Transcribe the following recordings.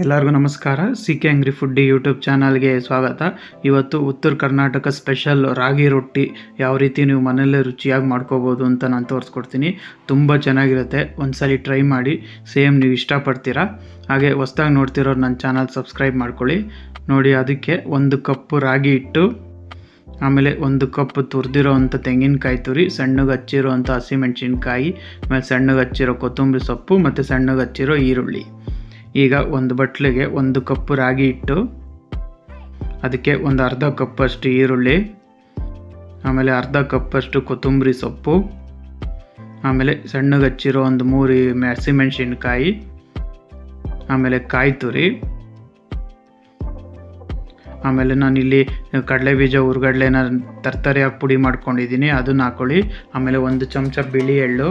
ಎಲ್ಲರಿಗೂ ನಮಸ್ಕಾರ. CK ಅಂಗ್ರಿ foodie YouTube ಚಾನಲ್ಗೆ ಸ್ವಾಗತ. ಇವತ್ತು ಉತ್ತರ ಕರ್ನಾಟಕ ಸ್ಪೆಷಲ್ ರಾಗಿ ರೊಟ್ಟಿ ಯಾವ ರೀತಿ ನೀವು ಮನೆಯಲ್ಲೇ ರುಚಿಯಾಗಿ ಮಾಡ್ಕೋಬೋದು ಅಂತ ನಾನು ತೋರಿಸ್ಕೊಡ್ತೀನಿ. ತುಂಬ ಚೆನ್ನಾಗಿರುತ್ತೆ, ಒಂದ್ಸಲಿ ಟ್ರೈ ಮಾಡಿ, ಸೇಮ್ ನೀವು ಇಷ್ಟಪಡ್ತೀರಾ. ಹಾಗೆ ಹೊಸ್ದಾಗಿ ನೋಡ್ತಿರೋರು ನನ್ನ ಚಾನಲ್ ಸಬ್ಸ್ಕ್ರೈಬ್ ಮಾಡ್ಕೊಳ್ಳಿ. ನೋಡಿ, ಅದಕ್ಕೆ 1 ಕಪ್ಪು ರಾಗಿ ಹಿಟ್ಟು, ಆಮೇಲೆ 1 ಕಪ್ ತುರಿದಿರೋ ಅಂಥ ತೆಂಗಿನಕಾಯಿ ತುರಿ, ಸಣ್ಣಗೆ ಹಚ್ಚಿರೋ ಅಂಥ ಹಸಿಮೆಣ್ಸಿನ್ಕಾಯಿ, ಆಮೇಲೆ ಸಣ್ಣಗೆ ಹಚ್ಚಿರೋ ಕೊತ್ತಂಬರಿ ಸೊಪ್ಪು ಮತ್ತು ಸಣ್ಣಗೆ ಹಚ್ಚಿರೋ ಈರುಳ್ಳಿ. ಈಗ ಒಂದು ಬಟ್ಲಿಗೆ 1 ಕಪ್ ರಾಗಿ ಹಿಟ್ಟು, ಅದಕ್ಕೆ ಒಂದು ಅರ್ಧ ಕಪ್ಪಷ್ಟು ಈರುಳ್ಳಿ, ಆಮೇಲೆ ಅರ್ಧ ಕಪ್ಪಷ್ಟು ಕೊತ್ತಂಬರಿ ಸೊಪ್ಪು, ಆಮೇಲೆ ಸಣ್ಣಗೆ ಹಚ್ಚಿರೋ ಒಂದು 3 ಹಸಿಮೆಣ್ಸಿನ್ಕಾಯಿ, ಆಮೇಲೆ ಕಾಯಿ ತುರಿ, ಆಮೇಲೆ ನಾನಿಲ್ಲಿ ಕಡಲೆ ಬೀಜ ಹುರ್ಗಡ್ಲೆನ ತರ್ತರಿಯಾಗಿ ಪುಡಿ ಮಾಡ್ಕೊಂಡಿದ್ದೀನಿ, ಅದನ್ನು ಹಾಕ್ಕೊಳ್ಳಿ. ಆಮೇಲೆ 1 ಚಮಚ ಬಿಳಿ ಎಳ್ಳು,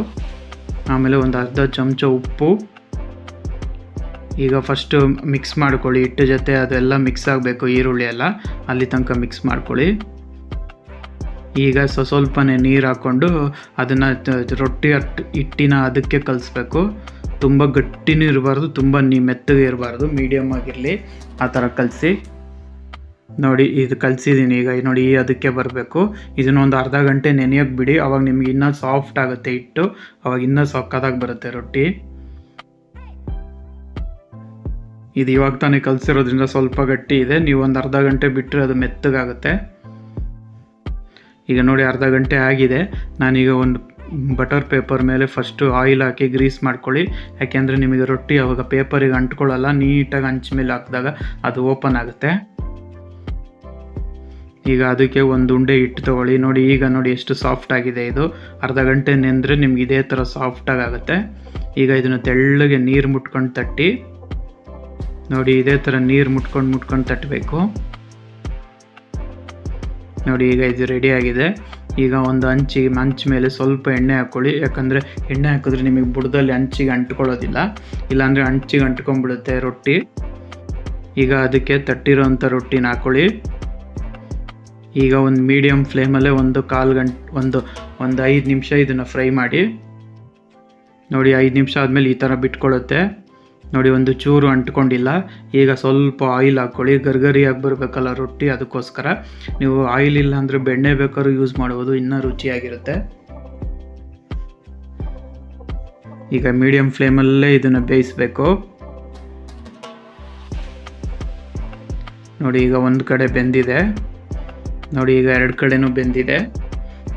ಆಮೇಲೆ ಒಂದು ಅರ್ಧ ಚಮಚ ಉಪ್ಪು. ಈಗ ಫಸ್ಟು ಮಿಕ್ಸ್ ಮಾಡ್ಕೊಳ್ಳಿ, ಹಿಟ್ಟು ಜೊತೆ ಅದೆಲ್ಲ ಮಿಕ್ಸ್ ಆಗಬೇಕು, ಈರುಳ್ಳಿ ಎಲ್ಲ ಅಲ್ಲಿ ತನಕ ಮಿಕ್ಸ್ ಮಾಡ್ಕೊಳ್ಳಿ. ಈಗ ಸ್ವಲ್ಪನೇ ನೀರು ಹಾಕ್ಕೊಂಡು ಅದನ್ನು ರೊಟ್ಟಿ ಹಿಟ್ಟಿನ ಅದಕ್ಕೆ ಕಲಿಸ್ಬೇಕು. ತುಂಬ ಗಟ್ಟಿನೂ ಇರಬಾರ್ದು, ತುಂಬ ಮೆತ್ತಗೆ ಇರಬಾರ್ದು, ಮೀಡಿಯಮ್ ಆಗಿರಲಿ, ಆ ಥರ ಕಲಸಿ. ನೋಡಿ, ಇದು ಕಲಿಸಿದ್ದೀನಿ. ಈಗ ನೋಡಿ, ಅದಕ್ಕೆ ಬರಬೇಕು. ಇದನ್ನು ಒಂದು ಅರ್ಧ ಗಂಟೆ ನೆನೆಯೋಕ್ಕೆ ಬಿಡಿ, ಅವಾಗ ನಿಮ್ಗೆ ಇನ್ನೂ ಸಾಫ್ಟ್ ಆಗುತ್ತೆ ಹಿಟ್ಟು, ಅವಾಗ ಇನ್ನೂ ಸಕ್ಕತ್ತಾಗಿ ಬರುತ್ತೆ ರೊಟ್ಟಿ. ಇದು ಇವಾಗ ತಾನೇ ಕಲಸಿರೋದ್ರಿಂದ ಸ್ವಲ್ಪ ಗಟ್ಟಿ ಇದೆ, ನೀವು ಒಂದು ಅರ್ಧ ಗಂಟೆ ಬಿಟ್ಟರೆ ಅದು ಮೆತ್ತಗಾಗುತ್ತೆ. ಈಗ ನೋಡಿ, ಅರ್ಧ ಗಂಟೆ ಆಗಿದೆ. ನಾನೀಗ ಒಂದು ಬಟರ್ ಪೇಪರ್ ಮೇಲೆ ಫಸ್ಟು ಆಯಿಲ್ ಹಾಕಿ ಗ್ರೀಸ್ ಮಾಡ್ಕೊಳ್ಳಿ, ಯಾಕೆಂದರೆ ನಿಮಗೆ ರೊಟ್ಟಿ ಅವಾಗ ಪೇಪರಿಗೆ ಅಂಟ್ಕೊಳ್ಳಲ್ಲ, ನೀಟಾಗಿ ಹಂಚ ಮೇಲೆ ಹಾಕಿದಾಗ ಅದು ಓಪನ್ ಆಗುತ್ತೆ. ಈಗ ಅದಕ್ಕೆ ಒಂದು ಉಂಡೆ ಹಿಟ್ಟು ತೊಗೊಳ್ಳಿ. ನೋಡಿ, ಈಗ ನೋಡಿ ಎಷ್ಟು ಸಾಫ್ಟ್ ಆಗಿದೆ ಇದು. ಅರ್ಧ ಗಂಟೆ ನೆಂದರೆ ನಿಮ್ಗೆ ಇದೇ ಥರ ಸಾಫ್ಟಾಗಿ ಆಗುತ್ತೆ. ಈಗ ಇದನ್ನು ತೆಳ್ಳಗೆ ನೀರು ಮುಟ್ಕೊಂಡು ತಟ್ಟಿ. ನೋಡಿ, ಇದೇ ಥರ ನೀರು ಮುಟ್ಕೊಂಡು ತಟ್ಟಬೇಕು. ನೋಡಿ, ಈಗ ಇದು ರೆಡಿ ಆಗಿದೆ. ಈಗ ಒಂದು ಹಂಚ ಮೇಲೆ ಸ್ವಲ್ಪ ಎಣ್ಣೆ ಹಾಕ್ಕೊಳ್ಳಿ, ಯಾಕಂದರೆ ಎಣ್ಣೆ ಹಾಕಿದ್ರೆ ನಿಮಗೆ ಬುಡದಲ್ಲಿ ಹಂಚಿಗೆ ಅಂಟ್ಕೊಳ್ಳೋದಿಲ್ಲ, ಇಲ್ಲಾಂದರೆ ಹಂಚಿಗೆ ಅಂಟ್ಕೊಂಡ್ಬಿಡುತ್ತೆ ರೊಟ್ಟಿ. ಈಗ ಅದಕ್ಕೆ ತಟ್ಟಿರೋಂಥ ರೊಟ್ಟಿನ ಹಾಕ್ಕೊಳ್ಳಿ. ಈಗ ಒಂದು ಮೀಡಿಯಮ್ ಫ್ಲೇಮಲ್ಲೇ ಒಂದು 5 ನಿಮಿಷ ಇದನ್ನು ಫ್ರೈ ಮಾಡಿ. ನೋಡಿ, 5 ನಿಮಿಷ ಆದಮೇಲೆ ಈ ಥರ ಬಿಟ್ಕೊಳ್ಳುತ್ತೆ. ನೋಡಿ, ಒಂದು ಚೂರು ಅಂಟ್ಕೊಂಡಿಲ್ಲ. ಈಗ ಸ್ವಲ್ಪ ಆಯಿಲ್ ಹಾಕ್ಕೊಳ್ಳಿ, ಗರ್ಗರಿಯಾಗಿ ಬರಬೇಕಲ್ಲ ರೊಟ್ಟಿ, ಅದಕ್ಕೋಸ್ಕರ. ನೀವು ಆಯಿಲ್ ಇಲ್ಲ ಅಂದರೆ ಬೆಣ್ಣೆ ಬೇಕಾದ್ರೂ ಯೂಸ್ ಮಾಡ್ಬೋದು, ಇನ್ನೂ ರುಚಿಯಾಗಿರುತ್ತೆ. ಈಗ ಮೀಡಿಯಮ್ ಫ್ಲೇಮಲ್ಲೇ ಇದನ್ನು ಬೇಯಿಸಬೇಕು. ನೋಡಿ, ಈಗ ಒಂದು ಕಡೆ ಬೆಂದಿದೆ. ನೋಡಿ, ಈಗ 2 ಕಡೆನೂ ಬೆಂದಿದೆ.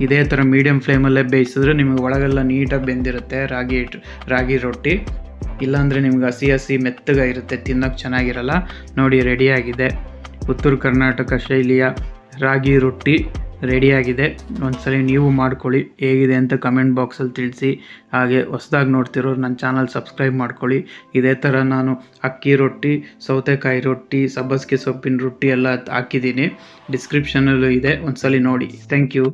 ಇದೇ ಥರ ಮೀಡಿಯಮ್ ಫ್ಲೇಮಲ್ಲೇ ಬೇಯಿಸಿದ್ರೆ ನಿಮಗೆ ಒಳಗೆಲ್ಲ ನೀಟಾಗಿ ಬೆಂದಿರುತ್ತೆ ರಾಗಿ ರೊಟ್ಟಿ. ಇಲ್ಲಾಂದರೆ ನಿಮ್ಗೆ ಹಸಿ ಮೆತ್ತಗಾಗಿರುತ್ತೆ, ತಿನ್ನೋಕ್ಕೆ ಚೆನ್ನಾಗಿರಲ್ಲ. ನೋಡಿ, ರೆಡಿಯಾಗಿದೆ. ಉತ್ತರ ಕರ್ನಾಟಕ ಶೈಲಿಯ ರಾಗಿ ರೊಟ್ಟಿ ರೆಡಿಯಾಗಿದೆ. ಒಂದ್ಸಲಿ ನೀವು ಮಾಡ್ಕೊಳ್ಳಿ, ಹೇಗಿದೆ ಅಂತ ಕಮೆಂಟ್ ಬಾಕ್ಸಲ್ಲಿ ತಿಳಿಸಿ. ಹಾಗೆ ಹೊಸದಾಗಿ ನೋಡ್ತಿರೋರು ನನ್ನ ಚಾನಲ್ ಸಬ್ಸ್ಕ್ರೈಬ್ ಮಾಡ್ಕೊಳ್ಳಿ. ಇದೇ ಥರ ನಾನು ಅಕ್ಕಿ ರೊಟ್ಟಿ, ಸೌತೆಕಾಯಿ ರೊಟ್ಟಿ, ಸಬ್ಬಸಿಗೆ ಸೊಪ್ಪಿನ ರೊಟ್ಟಿ ಎಲ್ಲ ಹಾಕಿದ್ದೀನಿ, ಡಿಸ್ಕ್ರಿಪ್ಷನಲ್ಲೂ ಇದೆ, ಒಂದ್ಸಲಿ ನೋಡಿ. Thank you.